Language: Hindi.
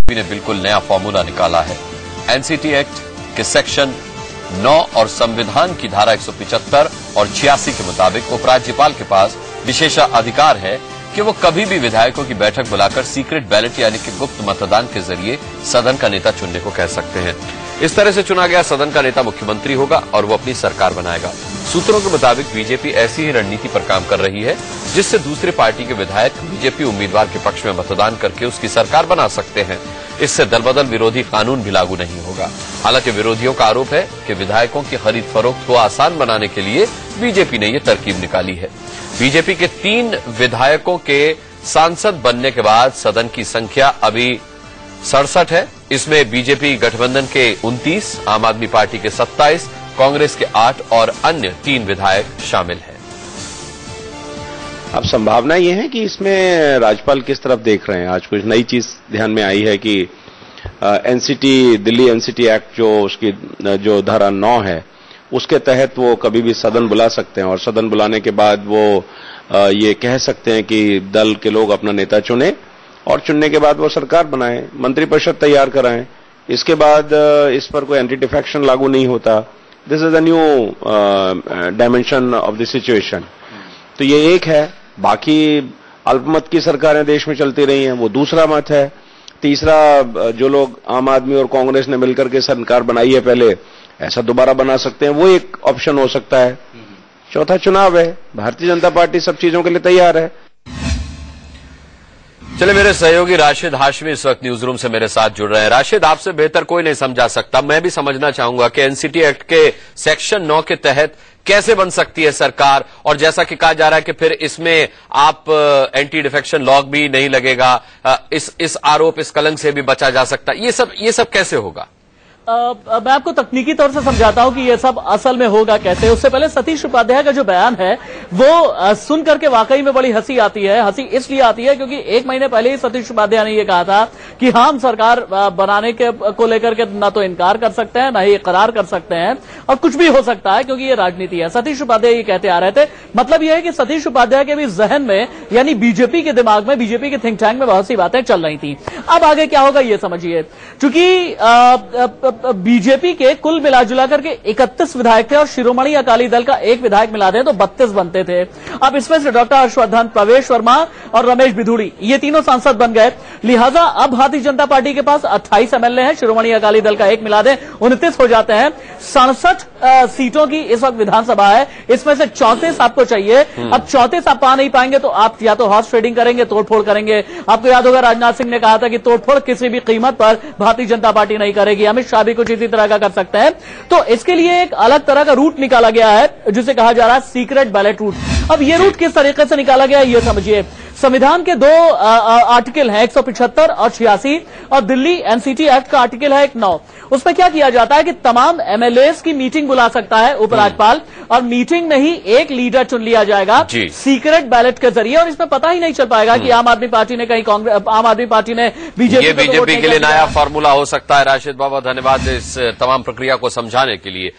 ने बिल्कुल नया फॉर्मूला निकाला है। एनसीटी एक्ट के सेक्शन 9 और संविधान की धारा 175 और 86 के मुताबिक उपराज्यपाल के पास विशेषाधिकार है कि वो कभी भी विधायकों की बैठक बुलाकर सीक्रेट बैलेट यानी कि गुप्त मतदान के जरिए सदन का नेता चुनने को कह सकते हैं। इस तरह से चुना गया सदन का नेता मुख्यमंत्री होगा और वो अपनी सरकार बनाएगा। सूत्रों के मुताबिक बीजेपी ऐसी ही रणनीति पर काम कर रही है जिससे दूसरे पार्टी के विधायक बीजेपी उम्मीदवार के पक्ष में मतदान करके उसकी सरकार बना सकते हैं। इससे दलबदल विरोधी कानून भी लागू नहीं होगा। हालांकि विरोधियों का आरोप है कि विधायकों की खरीद फरोख्त को आसान बनाने के लिए बीजेपी ने यह तरकीब निकाली है। बीजेपी के 3 विधायकों के सांसद बनने के बाद सदन की संख्या अभी 67 है। इसमें बीजेपी गठबंधन के 29, आम आदमी पार्टी के 27, कांग्रेस के 8 और अन्य 3 विधायक शामिल हैं। अब संभावना ये है कि इसमें राज्यपाल किस तरफ देख रहे हैं। आज कुछ नई चीज ध्यान में आई है कि एनसीटी, दिल्ली एनसीटी एक्ट जो धारा 9 है, उसके तहत वो कभी भी सदन बुला सकते हैं और सदन बुलाने के बाद वो ये कह सकते हैं कि दल के लोग अपना नेता चुने और चुनने के बाद वो सरकार बनाएं, मंत्रिपरिषद तैयार कराएं। इसके बाद इस पर कोई एंटी डिफेक्शन लागू नहीं होता। This is a new dimension of the situation. तो ये एक है। बाकी अल्पमत की सरकारें देश में चलती रही हैं, वो दूसरा मत है। तीसरा, जो लोग आम आदमी और कांग्रेस ने मिलकर के सरकार बनाई है पहले, ऐसा दोबारा बना सकते हैं, वो एक ऑप्शन हो सकता है। चौथा चुनाव है। भारतीय जनता पार्टी सब चीजों के लिए तैयार है। चले, मेरे सहयोगी राशिद हाशमी इस वक्त न्यूज रूम से मेरे साथ जुड़ रहे हैं। राशिद, आपसे बेहतर कोई नहीं समझा सकता। मैं भी समझना चाहूंगा कि एनसीटी एक्ट के सेक्शन 9 के तहत कैसे बन सकती है सरकार, और जैसा कि कहा जा रहा है कि फिर इसमें आप एंटी डिफेक्शन लॉ भी नहीं लगेगा, इस आरोप, इस कलंक से भी बचा जा सकता। ये सब कैसे होगा? मैं आपको तकनीकी तौर से समझाता हूं कि ये सब असल में होगा कैसे। उससे पहले सतीश उपाध्याय का जो बयान है वो सुन करके वाकई में बड़ी हंसी आती है। हंसी इसलिए आती है क्योंकि 1 महीने पहले ही सतीश उपाध्याय ने ये कहा था कि हम सरकार बनाने के को लेकर के ना तो इनकार कर सकते हैं, ना ही इकरार कर सकते हैं, और कुछ भी हो सकता है क्योंकि ये राजनीति है। सतीश उपाध्याय ये कहते आ रहे थे। मतलब ये है कि सतीश उपाध्याय के भी जहन में, यानी बीजेपी के दिमाग में, बीजेपी के थिंक टैंक में बहुत सी बातें चल रही थी। अब आगे क्या होगा ये समझिए। चूंकि बीजेपी के कुल मिलाजुला करके 31 विधायक थे और शिरोमणि अकाली दल का 1 विधायक मिला दें तो 32 बनते थे। अब इसमें से डॉक्टर हर्षवर्धन, प्रवेश वर्मा और रमेश बिधूड़ी, ये तीनों सांसद बन गए। लिहाजा अब भारतीय जनता पार्टी के पास 28 एमएलए हैं। शिरोमणि अकाली दल का 1 मिला दें 29 हो जाते हैं। 67 सीटों की इस वक्त विधानसभा है। इसमें से 34 आपको चाहिए। अब 34 आप पा नहीं पाएंगे तो आप या तो हॉर्स ट्रेडिंग करेंगे, तोड़फोड़ करेंगे। आपको याद होगा राजनाथ सिंह ने कहा था कि तोड़फोड़ किसी भी कीमत पर भारतीय जनता पार्टी नहीं करेगी। अमित शाह भी कुछ इसी तरह का कर सकते हैं। तो इसके लिए एक अलग तरह का रूट निकाला गया है जिसे कहा जा रहा है सीक्रेट बैलेट रूट। अब ये रूट किस तरीके से निकाला गया है ये समझिए। संविधान के 2 आर्टिकल हैं, 175 और 86, और दिल्ली एनसीटी एक्ट का आर्टिकल है 9। उसमें क्या किया जाता है कि तमाम एमएलएस की मीटिंग बुला सकता है उपराज्यपाल, और मीटिंग में ही एक लीडर चुन लिया जाएगा सीक्रेट बैलेट के जरिए, और इसमें पता ही नहीं चल पाएगा कि आम आदमी पार्टी ने कहीं कांग्रेस, आम आदमी पार्टी ने बीजेपी के लिए नया फॉर्मूला हो सकता है। राशिद, बहुत धन्यवाद इस तमाम प्रक्रिया को समझाने के लिए।